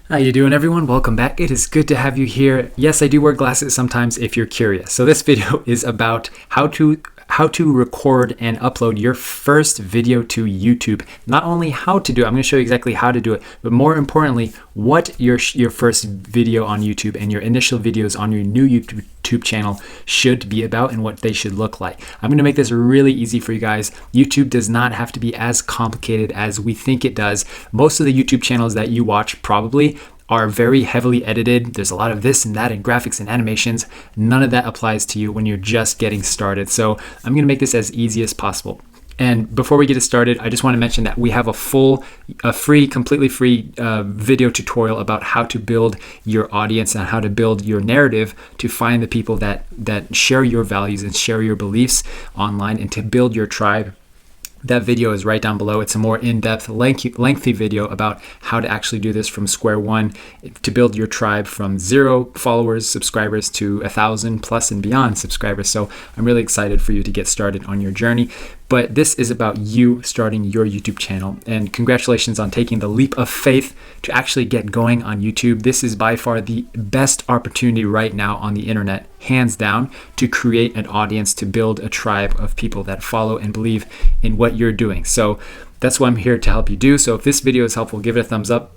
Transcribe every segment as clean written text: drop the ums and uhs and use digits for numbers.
How you doing, everyone? Welcome back. It is good to have you here. Yes, I do wear glasses sometimes if you're curious. So this video is about how to record and upload your first video to YouTube. Not only how to do it, I'm going to show you exactly how to do it, but more importantly, what your first video on YouTube and your initial videos on your new YouTube channel should be about and what they should look like. I'm going to make this really easy for you guys. YouTube does not have to be as complicated as we think it does. Most of the YouTube channels that you watch probably are very heavily edited. There's a lot of this and that and graphics and animations. None of that applies to you when you're just getting started. So I'm going to make this as easy as possible. And before we get it started, I just want to mention that we have completely free video tutorial about how to build your audience and how to build your narrative to find the people that share your values and share your beliefs online and to build your tribe. That video is right down below. It's a more in-depth, lengthy video about how to actually do this from square one to build your tribe from 0 followers, subscribers to 1,000 plus and beyond subscribers. So I'm really excited for you to get started on your journey. But this is about you starting your YouTube channel. And congratulations on taking the leap of faith to actually get going on YouTube. This is by far the best opportunity right now on the internet, hands down, to create an audience, to build a tribe of people that follow and believe in what you're doing. So that's what I'm here to help you do. So if this video is helpful, give it a thumbs up,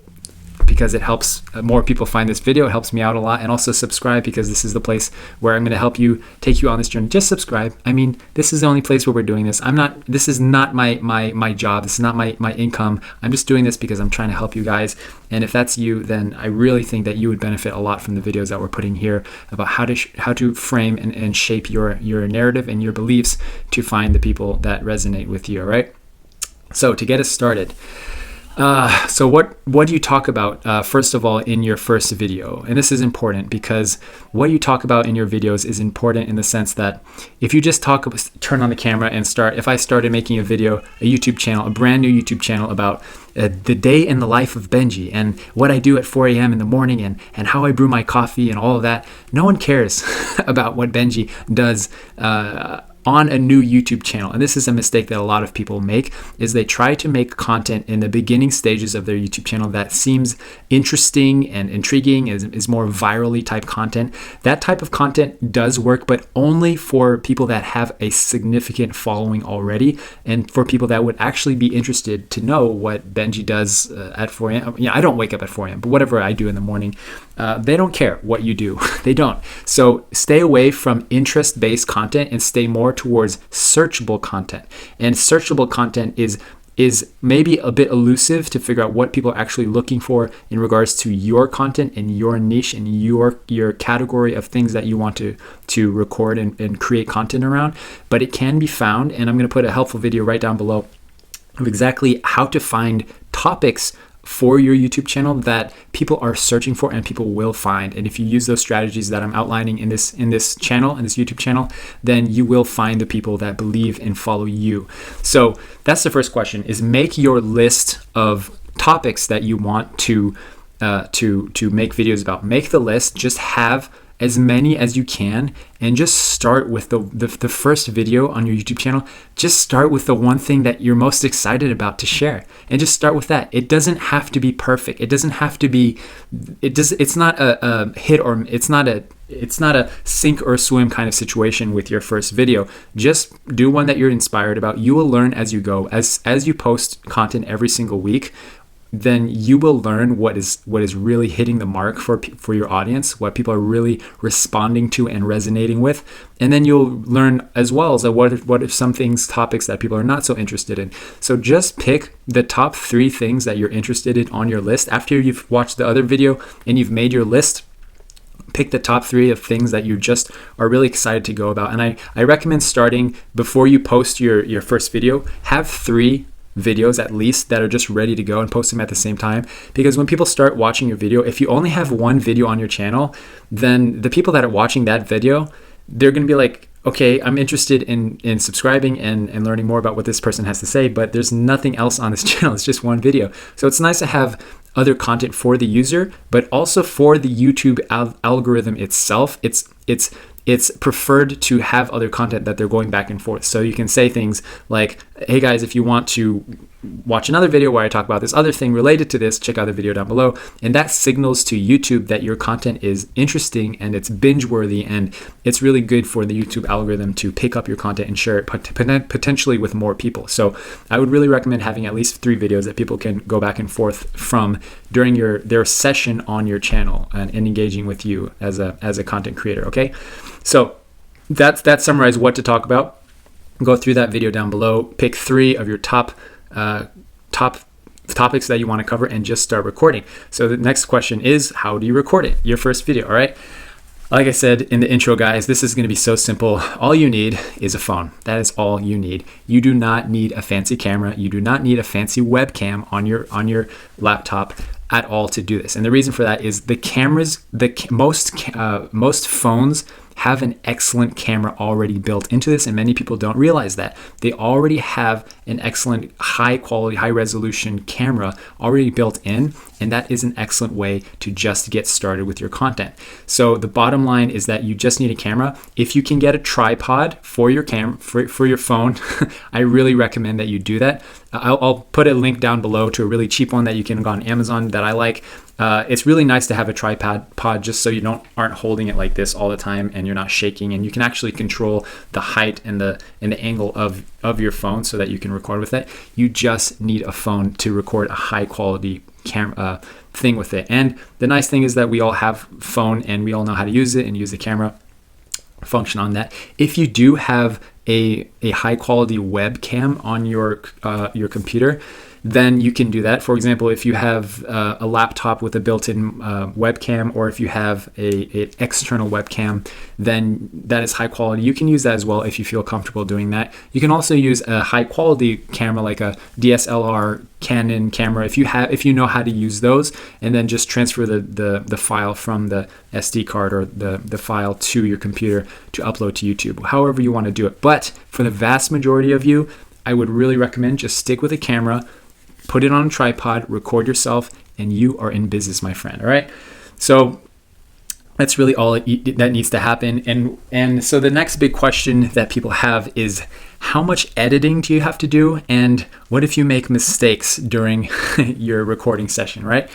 because it helps more people find this video. It helps me out a lot. And also subscribe, because this is the place where I'm going to help you, take you on this journey. Just subscribe. I mean, this is the only place where we're doing this. This is not my job. This is not my income. I'm just doing this because I'm trying to help you guys. And if that's you, then I really think that you would benefit a lot from the videos that we're putting here about how to frame and shape your narrative and your beliefs to find the people that resonate with you. All right. So to get us started, so what do you talk about first of all in your first video? And this is important because what you talk about in your videos is important in the sense that if you just turn on the camera and if I started making a video, a YouTube channel, a brand new YouTube channel about the day in the life of Benji and what I do at 4 a.m. in the morning and how I brew my coffee and all of that, no one cares about what Benji does on a new YouTube channel. And this is a mistake that a lot of people make, is they try to make content in the beginning stages of their YouTube channel that seems interesting and intriguing, is more virally type content. That type of content does work, but only for people that have a significant following already and for people that would actually be interested to know what Benji does at 4 a.m. Yeah, I don't wake up at 4 a.m., but whatever I do in the morning, they don't care what you do. They don't. So stay away from interest-based content and stay more towards searchable content. And searchable content is maybe a bit elusive to figure out what people are actually looking for in regards to your content and your niche and your category of things that you want to record and create content around. But it can be found, and I'm going to put a helpful video right down below of exactly how to find topics for your YouTube channel that people are searching for and people will find. And if you use those strategies that I'm outlining in this YouTube channel, then you will find the people that believe and follow you. So that's the first question, is make your list of topics that you want to make videos about. Make the list, just have as many as you can, and just start with the first video on your YouTube channel. Just start with the one thing that you're most excited about to share, and just start with that. It doesn't have to be perfect. It doesn't have to be. It's not a hit, or it's not a sink or swim kind of situation with your first video. Just do one that you're inspired about. You will learn as you go. As you post content every single week, then you will learn what is really hitting the mark for your audience, what people are really responding to and resonating with. And then you'll learn as well as what if some topics that people are not so interested in. So just pick the top 3 things that you're interested in on your list. After you've watched the other video and you've made your list, pick the top 3 of things that you just are really excited to go about. And I recommend starting before you post your first video, have 3 videos at least that are just ready to go and post them at the same time. Because when people start watching your video, if you only have one video on your channel, then the people that are watching that video, they're going to be like, okay, I'm interested in subscribing and learning more about what this person has to say, but there's nothing else on this channel. It's just one video. So it's nice to have other content for the user, but also for the YouTube algorithm itself. It's preferred to have other content that they're going back and forth. So you can say things like, hey guys, if you want to watch another video where I talk about this other thing related to this, check out the video down below. And that signals to YouTube that your content is interesting and it's binge worthy, and it's really good for the YouTube algorithm to pick up your content and share it potentially with more people. So I would really recommend having at least 3 videos that people can go back and forth from during their session on your channel and engaging with you as a content creator. Okay, so that summarizes what to talk about. Go through that video down below, pick 3 of your top topics that you want to cover, and just start recording. So the next question is, how do you record it? Your first video, all right? Like I said in the intro, guys, this is going to be so simple. All you need is a phone. That is all you need. You do not need a fancy camera. You do not need a fancy webcam on your laptop at all to do this. And the reason for that is the cameras, most phones have an excellent camera already built into this, and many people don't realize that. They already have an excellent high quality, high resolution camera already built in, and that is an excellent way to just get started with your content. So the bottom line is that you just need a camera. If you can get a tripod for your for your phone, I really recommend that you do that. I'll put a link down below to a really cheap one that you can go on Amazon that I like. It's really nice to have a tripod just so you aren't holding it like this all the time and you're not shaking, and you can actually control the height and the angle of your phone so that you can record with it. You just need a phone to record a high quality camera thing with it. And the nice thing is that we all have phone and we all know how to use it and use the camera function on that. If you do have a high quality webcam on your computer, then you can do that. For example, if you have a laptop with a built-in webcam, or if you have an external webcam, then that is high quality. You can use that as well if you feel comfortable doing that. You can also use a high quality camera like a DSLR Canon camera if you know how to use those, and then just transfer the file from the SD card or the file to your computer to upload to YouTube, however you want to do it. But for the vast majority of you, I would really recommend just stick with a camera, put it on a tripod, record yourself, and you are in business, my friend. All right. So that's really all that needs to happen. And so the next big question that people have is, how much editing do you have to do? And what if you make mistakes during your recording session, right?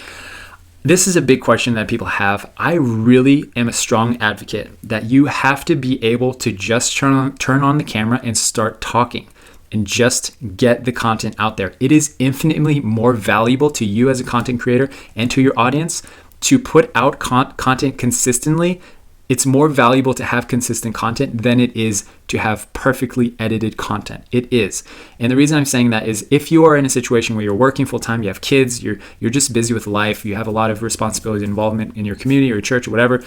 This is a big question that people have. I really am a strong advocate that you have to be able to just turn on the camera and start talking, and just get the content out there. It is infinitely more valuable to you as a content creator and to your audience to put out content consistently. It's more valuable to have consistent content than it is to have perfectly edited content. It is. And the reason I'm saying that is, if you are in a situation where you're working full time, you have kids, you're just busy with life, you have a lot of responsibility, involvement in your community or your church or whatever,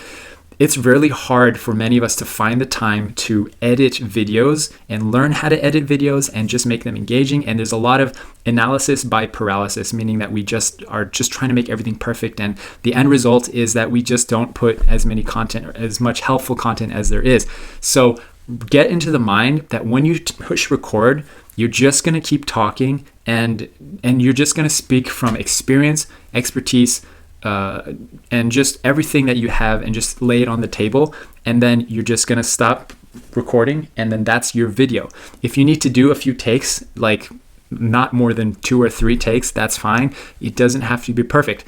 it's really hard for many of us to find the time to edit videos and learn how to edit videos and just make them engaging. And there's a lot of analysis by paralysis, meaning that we just are trying to make everything perfect. And the end result is that we just don't put as many content or as much helpful content as there is. So get into the mind that when you push record, you're just going to keep talking and you're just going to speak from experience, expertise, and just everything that you have, and just lay it on the table, and then you're just gonna stop recording, and then that's your video. If you need to do a few takes, like not more than 2 or 3 takes, that's fine. It doesn't have to be perfect.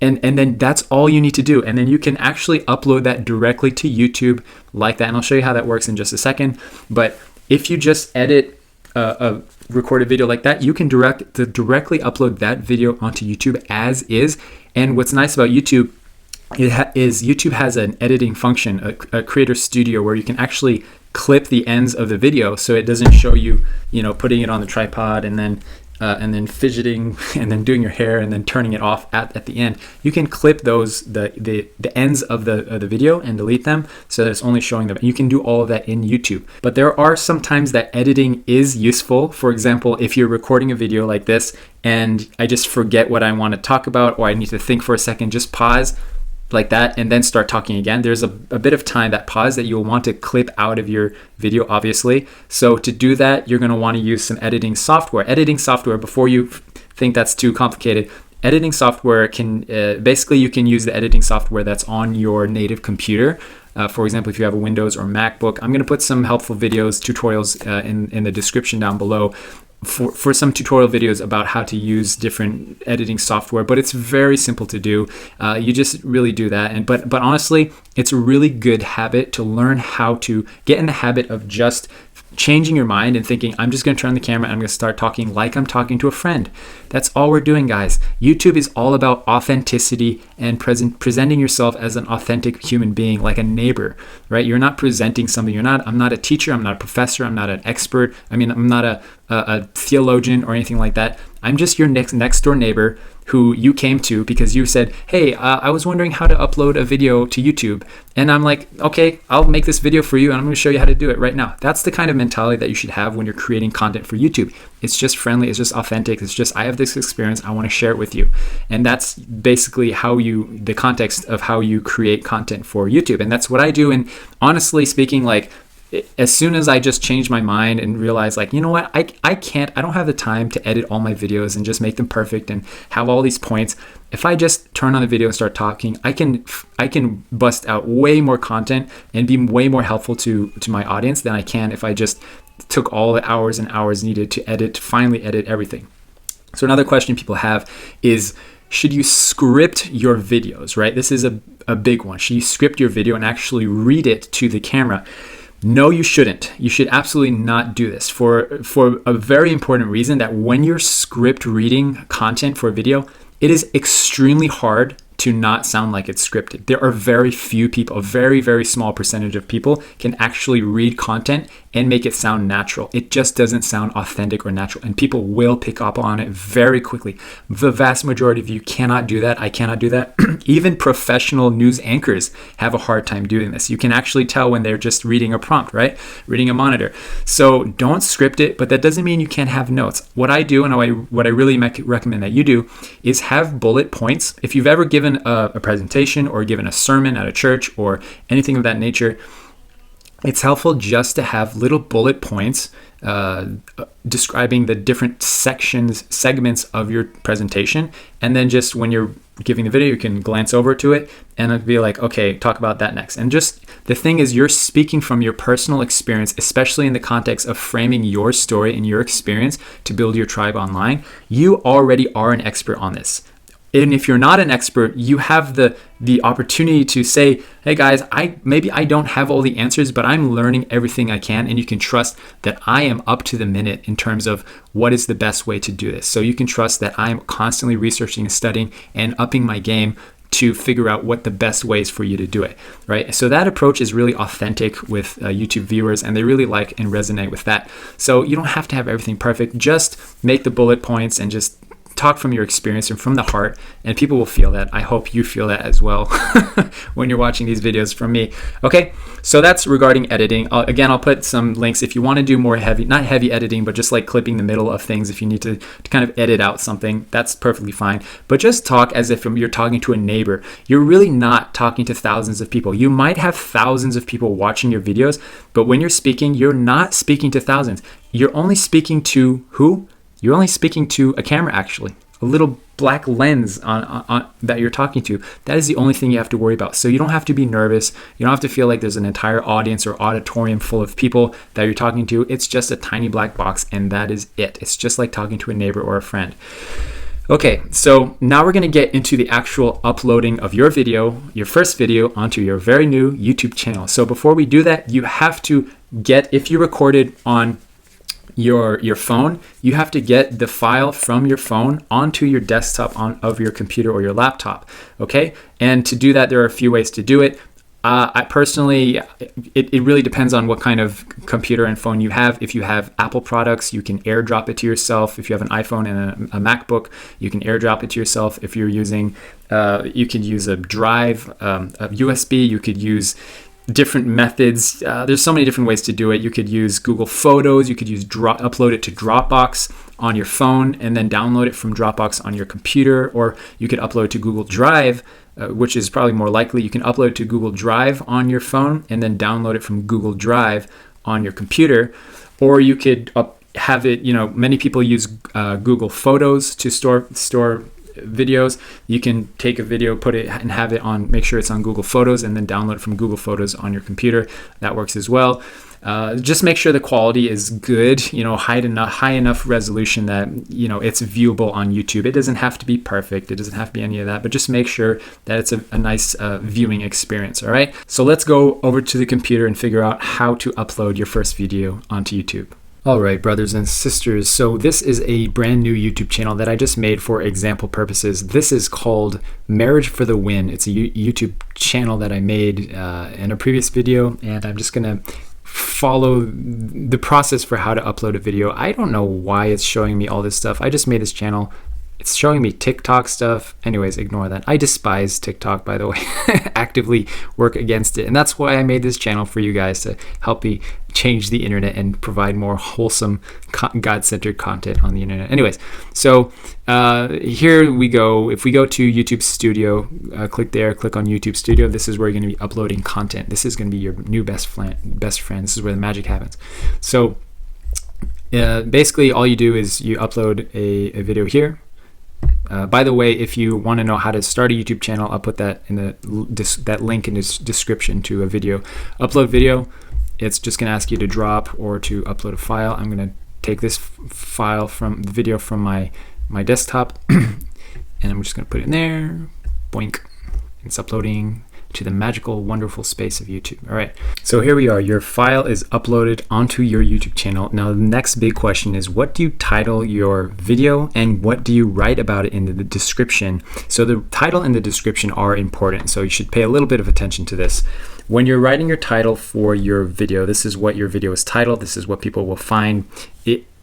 And then that's all you need to do. And then you can actually upload that directly to YouTube like that. And I'll show you how that works in just a second. But if you just edit a recorded video like that, you can directly upload that video onto YouTube as is. And what's nice about YouTube is YouTube has an editing function, a creator studio, where you can actually clip the ends of the video so it doesn't show you, putting it on the tripod and then fidgeting and then doing your hair and then turning it off at the end. You can clip the ends of the video and delete them so that it's only showing them. You can do all of that in YouTube. But there are some times that editing is useful. For example, if you're recording a video like this and I just forget what I want to talk about, or I need to think for a second, just pause like that and then start talking again. There's a bit of time, that pause, that you'll want to clip out of your video, obviously. So to do that, you're going to want to use some editing software. Before you think that's too complicated, editing software can basically, you can use the editing software that's on your native computer. For example, if you have a Windows or MacBook, I'm going to put some helpful videos, tutorials in the description down below for some tutorial videos about how to use different editing software, but it's very simple to do. You just really do that. But honestly, it's a really good habit to learn how to get in the habit of just changing your mind and thinking, I'm just going to turn on the camera and I'm going to start talking like I'm talking to a friend. That's all we're doing, guys. YouTube is all about authenticity and presenting yourself as an authentic human being, like a neighbor, right? You're not presenting something. I'm not a teacher. I'm not a professor. I'm not an expert. I'm not a theologian or anything like that. I'm just your next door neighbor who you came to because you said, hey, I was wondering how to upload a video to YouTube. And I'm like, okay, I'll make this video for you and I'm going to show you how to do it right now. That's the kind of mentality that you should have when you're creating content for YouTube. It's just friendly. It's just authentic. It's just, I have this experience. I want to share it with you. And that's basically the context of how you create content for YouTube. And that's what I do. And honestly speaking, like, as soon as I just changed my mind and realized, like, you know what, I don't have the time to edit all my videos and just make them perfect and have all these points. If I just turn on the video and start talking, I can bust out way more content and be way more helpful to my audience than I can if I just took all the hours and hours needed to finally edit everything. So another question people have is, should you script your videos, right? This is a big one. Should you script your video and actually read it to the camera? No, you shouldn't. You should absolutely not do this for a very important reason, that when you're script reading content for a video, it is extremely hard to not sound like it's scripted. There are very few people, a very, very small percentage of people can actually read content and make it sound natural. It just doesn't sound authentic or natural, and people will pick up on it very quickly. The vast majority of you cannot do that. I cannot do that. Even professional news anchors have a hard time doing this. You can actually tell when they're just reading a prompt, right? Reading a monitor. So don't script it, but that doesn't mean you can't have notes. What I do, and what I really recommend that you do, is have bullet points. If you've ever given a presentation or given a sermon at a church or anything of that nature, it's helpful just to have little bullet points describing the different segments of your presentation. And then just when you're giving the video, you can glance over to it and it'll be like, okay, talk about that next. And just the thing is, you're speaking from your personal experience, especially in the context of framing your story and your experience to build your tribe online. You already are an expert on this. And if you're not an expert, you have the opportunity to say, hey guys, maybe I don't have all the answers, but I'm learning everything I can, and you can trust that I am up to the minute in terms of what is the best way to do this. So you can trust that I'm constantly researching and studying and upping my game to figure out what the best ways for you to do it, right? So that approach is really authentic with YouTube viewers, and they really like and resonate with that. So you don't have to have everything perfect. Just make the bullet points and just talk from your experience and from the heart, and people will feel that. I hope you feel that as well when you're watching these videos from me. Okay, so that's regarding editing. Again, I'll put some links if you want to do more not heavy editing, but just like clipping the middle of things. If you need to kind of edit out something, that's perfectly fine. But just talk as if you're talking to a neighbor. You're really not talking to thousands of people. You might have thousands of people watching your videos, but when you're speaking, you're not speaking to thousands. You're only speaking to who? You're only speaking to a camera, actually, a little black lens on that you're talking to. That is the only thing you have to worry about. So you don't have to be nervous. You don't have to feel like there's an entire audience or auditorium full of people that you're talking to. It's just a tiny black box, and that is it. It's just like talking to a neighbor or a friend. Okay, so now we're going to get into the actual uploading of your video, your first video, onto your very new YouTube channel. So before we do that, you have to if you recorded on your phone, you have to get the file from your phone onto your desktop of your computer or your laptop. Okay, and to do that, there are a few ways to do it. I personally, it really depends on what kind of computer and phone you have. If you have Apple products, you can airdrop it to yourself. If you have an iPhone and a MacBook, you can airdrop it to yourself. If you're using, you could use a drive, a USB. You could use different methods. There's so many different ways to do it. You could use Google Photos. You could upload it to Dropbox on your phone and then download it from Dropbox on your computer, or you could upload it to Google Drive, which is probably more likely. You can upload it to Google Drive on your phone and then download it from Google Drive on your computer, or you could have it. Many people use Google Photos to store videos, you can take a video, put it and have it on, make sure it's on Google Photos, and then download it from Google Photos on your computer. That works as well. Just make sure the quality is good, high enough resolution that, it's viewable on YouTube. It doesn't have to be perfect. It doesn't have to be any of that, but just make sure that it's a nice viewing experience. All right. So let's go over to the computer and figure out how to upload your first video onto YouTube. All right, brothers and sisters. So this is a brand new YouTube channel that I just made for example purposes. This is called Marriage for the Win. It's a YouTube channel that I made in a previous video, and I'm just going to follow the process for how to upload a video. I don't know why it's showing me all this stuff. I just made this channel. It's showing me TikTok stuff. Anyways, ignore that. I despise TikTok, by the way. Actively work against it. And that's why I made this channel, for you guys, to help me change the internet and provide more wholesome, God-centered content on the internet. Anyways, so here we go. If we go to YouTube Studio, click there, click on YouTube Studio. This is where you're going to be uploading content. This is going to be your new best friend. This is where the magic happens. So basically, all you do is you upload a video here. By the way, if you want to know how to start a YouTube channel, I'll put that in that link in the description to a video. Upload video. It's just going to ask you to drop or to upload a file. I'm going to take this file from the video from my desktop, and I'm just going to put it in there. Boink. It's uploading to the magical, wonderful space of YouTube. All right, so here we are. Your file is uploaded onto your YouTube channel. Now, the next big question is, what do you title your video and what do you write about it in the description? So the title and the description are important, so you should pay a little bit of attention to this. When you're writing your title for your video, this is what your video is titled. This is what people will find.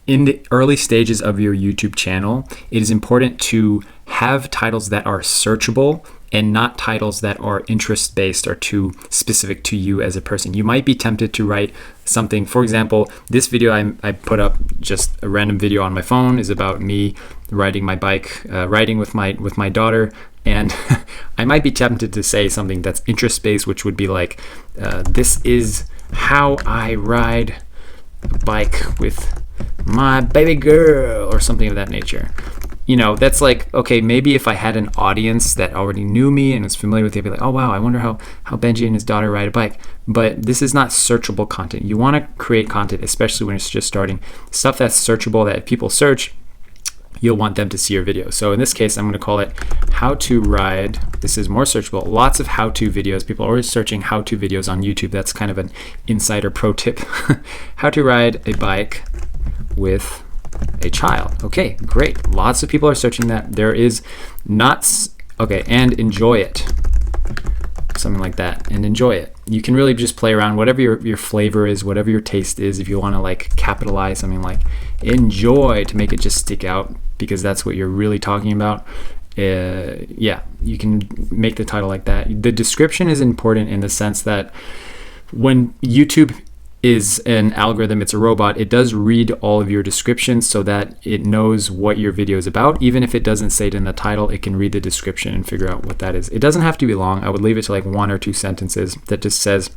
In the early stages of your YouTube channel, it is important to have titles that are searchable and not titles that are interest-based or too specific to you as a person. You might be tempted to write something. For example, this video I put up, just a random video on my phone, is about me riding my bike, riding with my daughter, and I might be tempted to say something that's interest-based, which would be like, this is how I ride a bike with my baby girl, or something of that nature. That's like, okay, maybe if I had an audience that already knew me and was familiar with it, I'd be like, oh wow, I wonder how Benji and his daughter ride a bike. But this is not searchable content. You want to create content, especially when it's just starting, stuff that's searchable, that if people search, you'll want them to see your video. So in this case, I'm going to call it how to ride. This is more searchable. Lots of how-to videos. People are always searching how-to videos on YouTube. That's kind of an insider pro tip. How to ride a bike with a child. Okay, great. Lots of people are searching that. There is not, okay, and enjoy it. Something like that, and enjoy it. You can really just play around, whatever your flavor is, whatever your taste is. If you want to like capitalize something like enjoy to make it just stick out, because that's what you're really talking about. Yeah, you can make the title like that. The description is important in the sense that when YouTube is an algorithm, it's a robot, it does read all of your descriptions so that it knows what your video is about. Even if it doesn't say it in the title, it can read the description and figure out what that is. It doesn't have to be long. I would leave it to like 1 or 2 sentences that just says,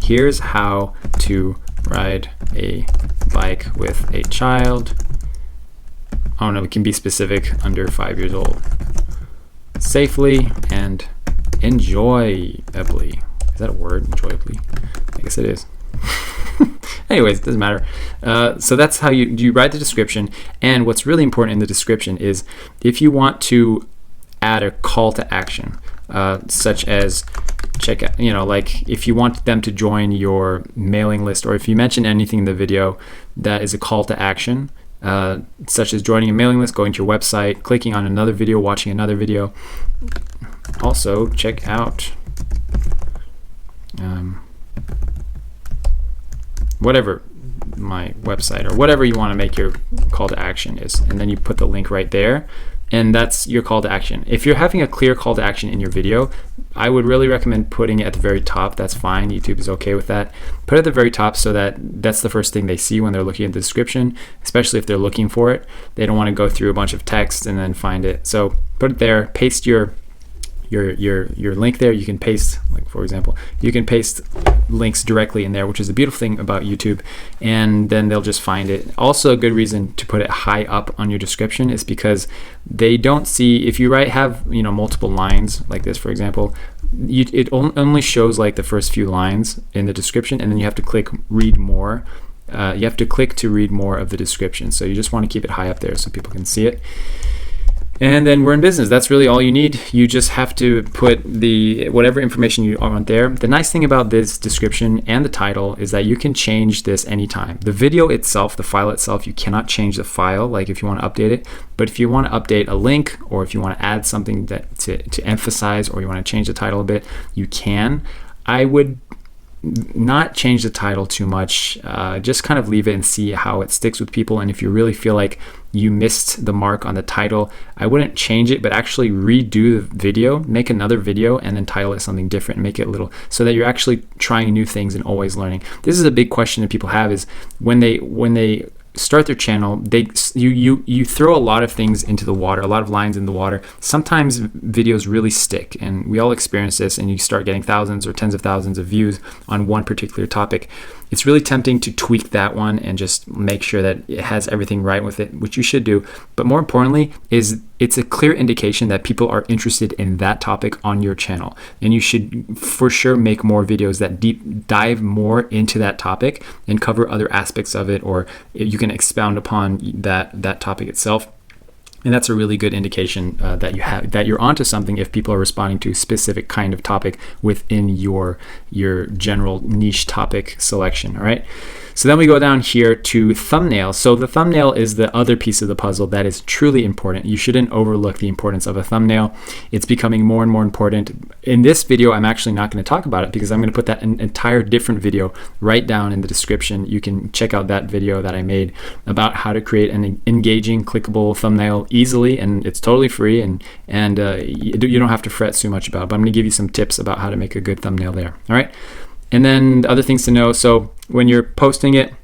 here's how to ride a bike with a child. I don't know, it can be specific, under 5 years old. Safely and enjoyably. Is that a word? Enjoyably? I guess it is. Anyways, it doesn't matter. So that's how you write the description. And what's really important in the description is if you want to add a call to action, such as check out, like if you want them to join your mailing list, or if you mention anything in the video that is a call to action, such as joining a mailing list, going to your website, clicking on another video, watching another video. Also, check out whatever my website, or whatever you want to make your call to action is, and then you put the link right there, and that's your call to action. If you're having a clear call to action in your video, I would really recommend putting it at the very top. That's fine. YouTube is okay with that. Put it at the very top so that that's the first thing they see when they're looking at the description, especially if they're looking for it. They don't want to go through a bunch of text and then find it. So put it there, paste your your link there. You can paste, like for example, you can paste links directly in there, which is a beautiful thing about YouTube, and then they'll just find it. Also, a good reason to put it high up on your description is because they don't see, if you have multiple lines like this, for example, it only shows like the first few lines in the description, and then you have to click read more. You have to click to read more of the description. So you just want to keep it high up there so people can see it. And then we're in business. That's really all you need. You just have to put whatever information you want there. The nice thing about this description and the title is that you can change this anytime. The video itself, the file itself, you cannot change the file, like if you want to update it. But if you want to update a link, or if you want to add something that to emphasize, or you want to change the title a bit, you can. I would not change the title too much. Just kind of leave it and see how it sticks with people. And if you really feel like you missed the mark on the title, I wouldn't change it, but actually redo the video, make another video, and then title it something different, make it a little, so that you're actually trying new things and always learning. This is a big question that people have, is when they start their channel, you throw a lot of things into the water, a lot of lines in the water. Sometimes videos really stick, and we all experience this, and you start getting thousands or tens of thousands of views on one particular topic. It's really tempting to tweak that one and just make sure that it has everything right with it, which you should do. But more importantly is it's a clear indication that people are interested in that topic on your channel. And you should for sure make more videos that deep dive more into that topic and cover other aspects of it, or you can expound upon that topic itself. And that's a really good indication that you're onto something if people are responding to a specific kind of topic within your general niche topic selection. All right. So then we go down here to thumbnail. So the thumbnail is the other piece of the puzzle that is truly important. You shouldn't overlook the importance of a thumbnail. It's becoming more and more important. In this video, I'm actually not going to talk about it because I'm going to put that an entire different video right down in the description. You can check out that video that I made about how to create an engaging, clickable thumbnail easily, and it's totally free, and you don't have to fret too much about it. But I'm going to give you some tips about how to make a good thumbnail there. All right. And then the other things to know, so when you're posting it,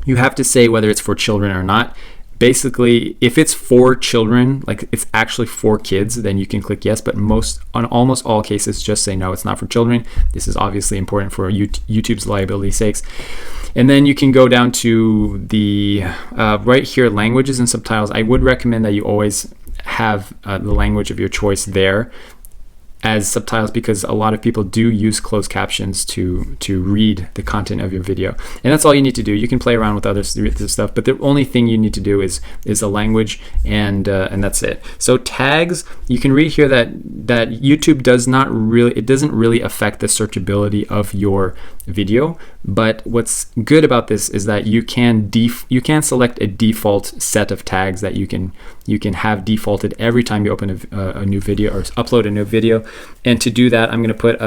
you have to say whether it's for children or not. Basically, if it's for children, like it's actually for kids, then you can click yes, but on almost all cases, just say no, it's not for children. This is obviously important for YouTube's liability sakes. And then you can go down to the right here, languages and subtitles. I would recommend that you always have the language of your choice there as subtitles, because a lot of people do use closed captions to read the content of your video, and that's all you need to do. You can play around with other stuff, but the only thing you need to do is a language, and that's it. So tags, you can read here that YouTube doesn't really affect the searchability of your video, but what's good about this is that you can select a default set of tags that you can have defaulted every time you open a new video or upload a new video. And to do that, I'm going to put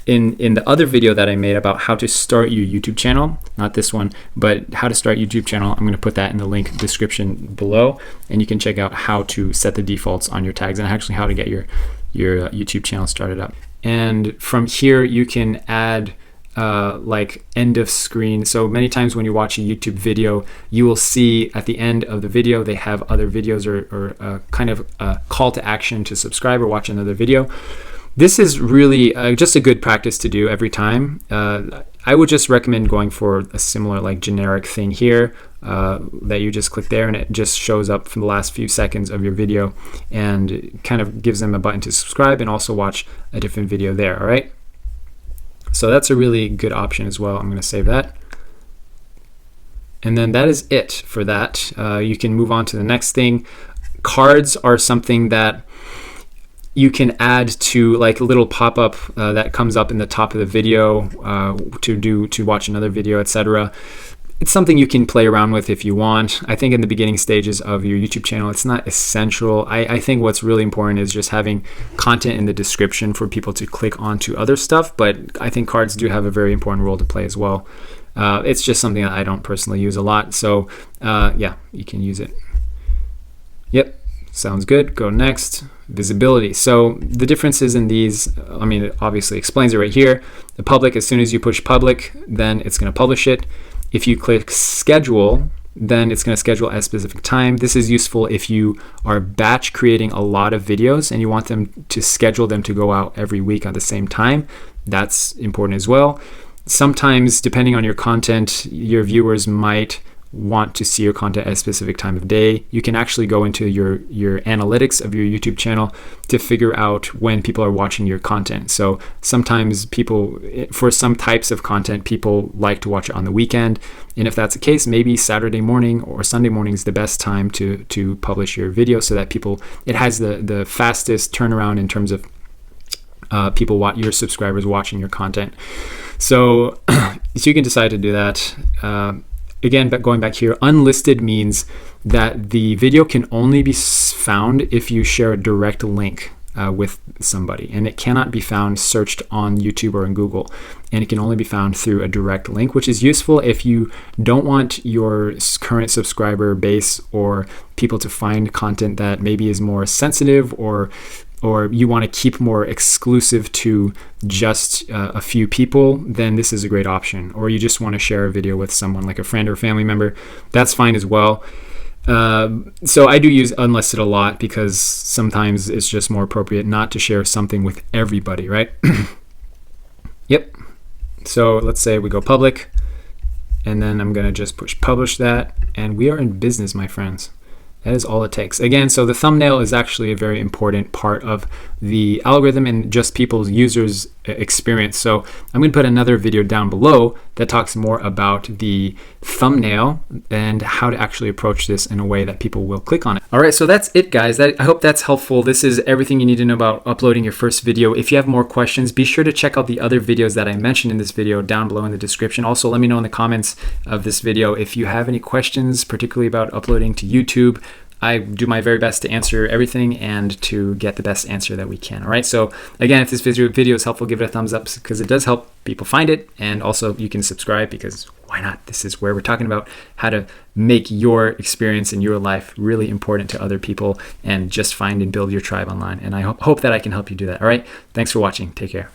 in the other video that I made about how to start your YouTube channel, not this one, but how to start YouTube channel. I'm going to put that in the link description below, and you can check out how to set the defaults on your tags and actually how to get your YouTube channel started up. And from here, you can add like end of screen. So many times when you watch a YouTube video, you will see at the end of the video they have other videos or kind of a call to action to subscribe or watch another video. This is really just a good practice to do every time. I would just recommend going for a similar like generic thing here that you just click there and it just shows up for the last few seconds of your video and it kind of gives them a button to subscribe and also watch a different video there. All right. So that's a really good option as well. I'm going to save that. And then that is it for that. You can move on to the next thing. Cards are something that you can add to like a little pop-up that comes up in the top of the video to watch another video, etc. It's something you can play around with if you want. I think in the beginning stages of your YouTube channel, it's not essential. I think what's really important is just having content in the description for people to click onto other stuff, but I think cards do have a very important role to play as well. It's just something that I don't personally use a lot, so yeah, you can use it. Yep, sounds good. Go next. Visibility. So the differences in these, I mean, it obviously explains it right here. The public, as soon as you push public, then it's going to publish it. If you click schedule, then it's going to schedule at a specific time. This is useful if you are batch creating a lot of videos and you want them to schedule them to go out every week at the same time. That's important as well. Sometimes, depending on your content, your viewers might want to see your content at a specific time of day. You can actually go into your analytics of your YouTube channel to figure out when people are watching your content. So sometimes people, for some types of content, people like to watch it on the weekend. And if that's the case, maybe Saturday morning or Sunday morning is the best time to publish your video, so that it has the fastest turnaround in terms of your subscribers watching your content. So you can decide to do that. Again, going back here, unlisted means that the video can only be found if you share a direct link with somebody, and it cannot be found searched on YouTube or in Google, and it can only be found through a direct link, which is useful if you don't want your current subscriber base or people to find content that maybe is more sensitive, or you want to keep more exclusive to just a few people. Then this is a great option. Or you just want to share a video with someone like a friend or family member, that's fine as well. So I do use unlisted a lot because sometimes it's just more appropriate not to share something with everybody, right? Yep. So let's say we go public, and then I'm going to just push publish that, and we are in business, my friends. That is all it takes. Again, so the thumbnail is actually a very important part of the algorithm and just people's users' experience. So I'm going to put another video down below that talks more about the thumbnail and how to actually approach this in a way that people will click on it. All right, so that's it, guys. I hope that's helpful. This is everything you need to know about uploading your first video. If you have more questions, be sure to check out the other videos that I mentioned in this video down below in the description. Also, let me know in the comments of this video if you have any questions, particularly about uploading to YouTube. I do my very best to answer everything and to get the best answer that we can. All right. So again, if this video is helpful, give it a thumbs up because it does help people find it. And also you can subscribe because why not? This is where we're talking about how to make your experience in your life really important to other people and just find and build your tribe online. And I hope that I can help you do that. All right. Thanks for watching. Take care.